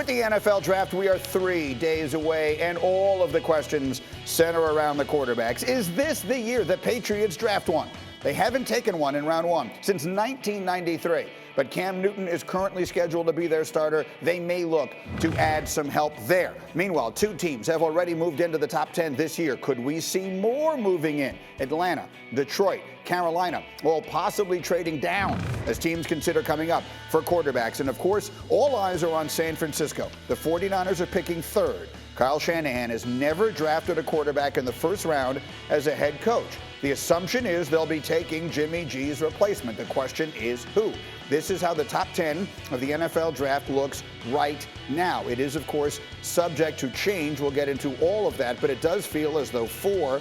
the NFL draft, we are 3 days away, and all of the questions center around the quarterbacks. Is this the year the Patriots draft one? They haven't taken one in round one since 1993. But Cam Newton is currently scheduled to be their starter. They may look to add some help there. Meanwhile, 2 teams have already moved into the top 10 this year. Could we see more moving in? Atlanta, Detroit, Carolina, all possibly trading down as teams consider coming up for quarterbacks. And of course, all eyes are on San Francisco. The 49ers are picking 3rd. Kyle Shanahan has never drafted a quarterback in the first round as a head coach. The assumption is they'll be taking Jimmy G's replacement. The question is who? This is how the top 10 of the NFL draft looks right now. It is, of course, subject to change. We'll get into all of that, but it does feel as though 4,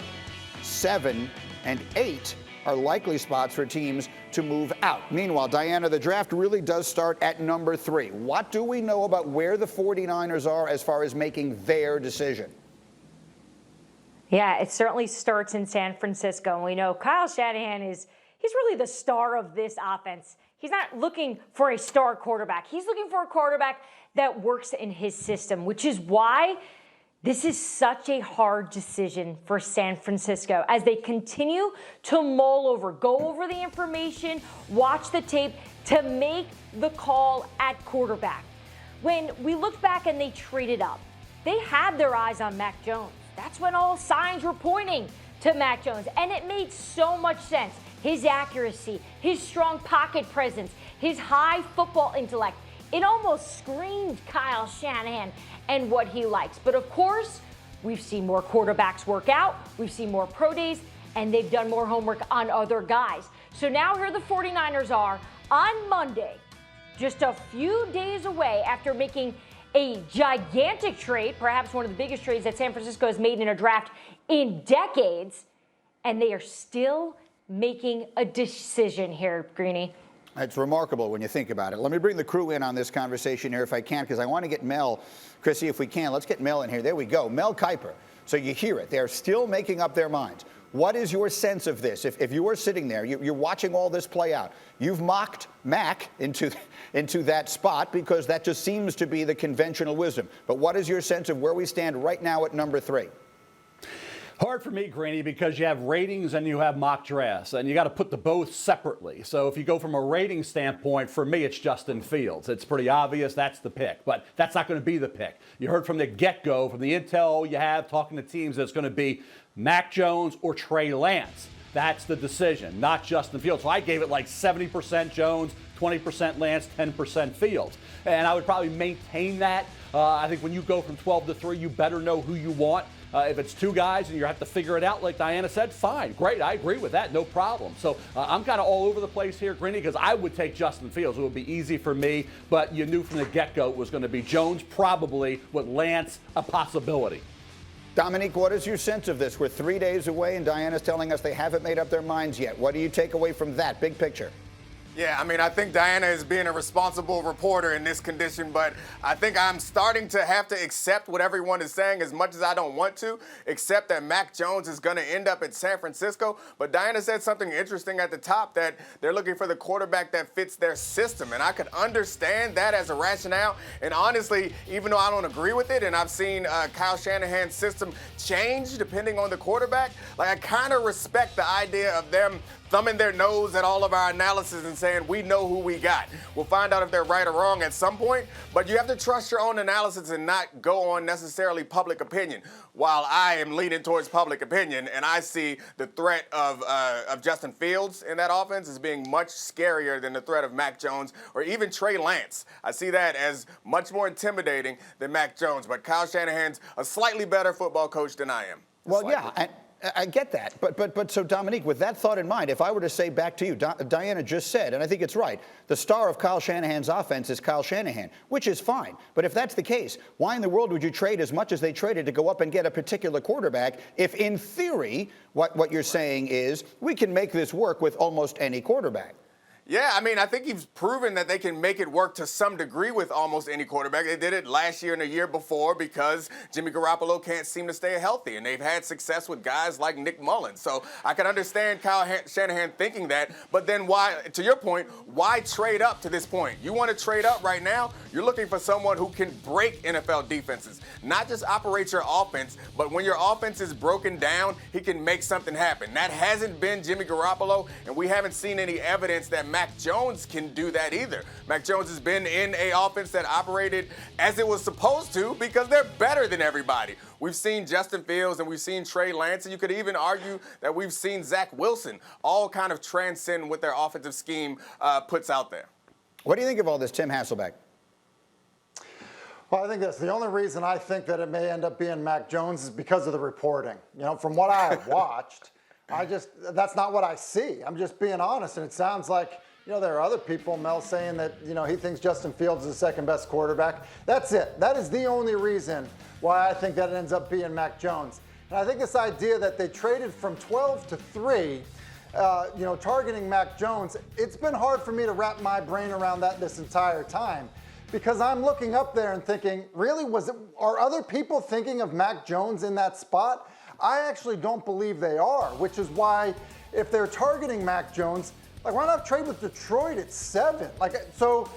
7, and 8 are likely spots for teams to move out. Meanwhile, Dianna, the draft really does start at number 3. What do we know about where the 49ers are as far as making their decision? Yeah, it certainly starts in San Francisco. And we know Kyle Shanahan he's really the star of this offense. He's not looking for a star quarterback. He's looking for a quarterback that works in his system, which is why this is such a hard decision for San Francisco as they continue to mull over, go over the information, watch the tape to make the call at quarterback. When we look back and they traded up, they had their eyes on Mac Jones. That's when all signs were pointing to Mac Jones, and it made so much sense. His accuracy, his strong pocket presence, his high football intellect. It almost screamed Kyle Shanahan and what he likes. But of course, we've seen more quarterbacks work out, we've seen more pro days, and they've done more homework on other guys. So now here the 49ers are on Monday, just a few days away after making a gigantic trade, perhaps one of the biggest trades that San Francisco has made in a draft in decades, and they are still making a decision here, Greeny. It's remarkable when you think about it. Let me bring the crew in on this conversation here if I can, because I want to get Mel. Chrissy, if we can, let's get Mel in here. There we go. Mel Kiper. So you hear it. They're still making up their minds. What is your sense of this? If you are sitting there, you're watching all this play out. You've mocked Mac into that spot because that just seems to be the conventional wisdom. But what is your sense of where we stand right now at number 3? Hard for me, Greeny, because you have ratings and you have mock drafts, and you got to put the both separately. So if you go from a rating standpoint, for me, it's Justin Fields. It's pretty obvious that's the pick, but that's not going to be the pick. You heard from the get-go, from the intel you have talking to teams, that it's going to be Mac Jones or Trey Lance. That's the decision, not Justin Fields. So I gave it like 70% Jones, 20% Lance, 10% Fields. And I would probably maintain that. I think when you go from 12 to 3, you better know who you want. If it's 2 guys and you have to figure it out, like Dianna said, fine, great, I agree with that, no problem. So I'm kind of all over the place here, Greeny, because I would take Justin Fields. It would be easy for me, but you knew from the get-go it was going to be Jones probably, with Lance a possibility. Domonique, what is your sense of this? We're 3 days away, and Diana's telling us they haven't made up their minds yet. What do you take away from that big picture? Yeah, I mean, I think Dianna is being a responsible reporter in this condition, but I think I'm starting to have to accept what everyone is saying as much as I don't want to, accept that Mac Jones is going to end up at San Francisco. But Dianna said something interesting at the top, that they're looking for the quarterback that fits their system, and I could understand that as a rationale. And honestly, even though I don't agree with it, and I've seen Kyle Shanahan's system change depending on the quarterback, like I kind of respect the idea of them thumbing their nose at all of our analysis and saying, we know who we got. We'll find out if they're right or wrong at some point, but you have to trust your own analysis and not go on necessarily public opinion. While I am leaning towards public opinion, and I see the threat of Justin Fields in that offense as being much scarier than the threat of Mac Jones or even Trey Lance. I see that as much more intimidating than Mac Jones, but Kyle Shanahan's a slightly better football coach than I am. Well, slightly. yeah. I get that, but so Domonique, with that thought in mind, if I were to say back to you, Dianna just said, and I think it's right, the star of Kyle Shanahan's offense is Kyle Shanahan, which is fine. But if that's the case, why in the world would you trade as much as they traded to go up and get a particular quarterback if, in theory, what you're saying is we can make this work with almost any quarterback? Yeah, I mean, I think he's proven that they can make it work to some degree with almost any quarterback. They did it last year and the year before because Jimmy Garoppolo can't seem to stay healthy, and they've had success with guys like Nick Mullins. So I can understand Kyle Shanahan thinking that, but then why, to your point, why trade up to this point? You want to trade up right now? You're looking for someone who can break NFL defenses, not just operate your offense, but when your offense is broken down, he can make something happen. That hasn't been Jimmy Garoppolo, and we haven't seen any evidence that Mac Jones can do that either. Mac Jones has been in an offense that operated as it was supposed to because they're better than everybody. We've seen Justin Fields and we've seen Trey Lance, and you could even argue that we've seen Zach Wilson all kind of transcend what their offensive scheme puts out there. What do you think of all this, Tim Hasselbeck? Well, I think that's the only reason I think that it may end up being Mac Jones is because of the reporting. You know, from what I have watched, that's not what I see. I'm just being honest, and it sounds like, you know, there are other people, Mel, saying that, you know, he thinks Justin Fields is the second best quarterback. That's it. That is the only reason why I think that it ends up being Mac Jones. And I think this idea that they traded from 12 to 3, you know, targeting Mac Jones, it's been hard for me to wrap my brain around that this entire time. Because I'm looking up there and thinking, really, are other people thinking of Mac Jones in that spot? I actually don't believe they are, which is why if they're targeting Mac Jones, like, why not trade with Detroit at 7? Like, so,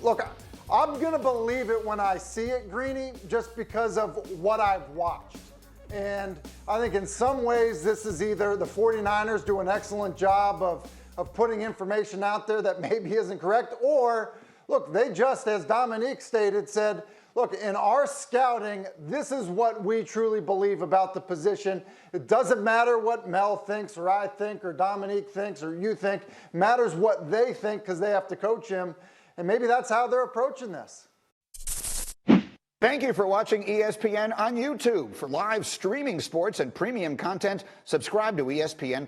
look, I'm going to believe it when I see it, Greeny, just because of what I've watched. And I think in some ways this is either the 49ers do an excellent job of putting information out there that maybe isn't correct, or, look, they just, as Domonique stated, said, look, in our scouting, this is what we truly believe about the position. It doesn't matter what Mel thinks or I think or Domonique thinks or you think. It matters what they think because they have to coach him. And maybe that's how they're approaching this. Thank you for watching ESPN on YouTube. For live streaming sports and premium content, subscribe to ESPN+.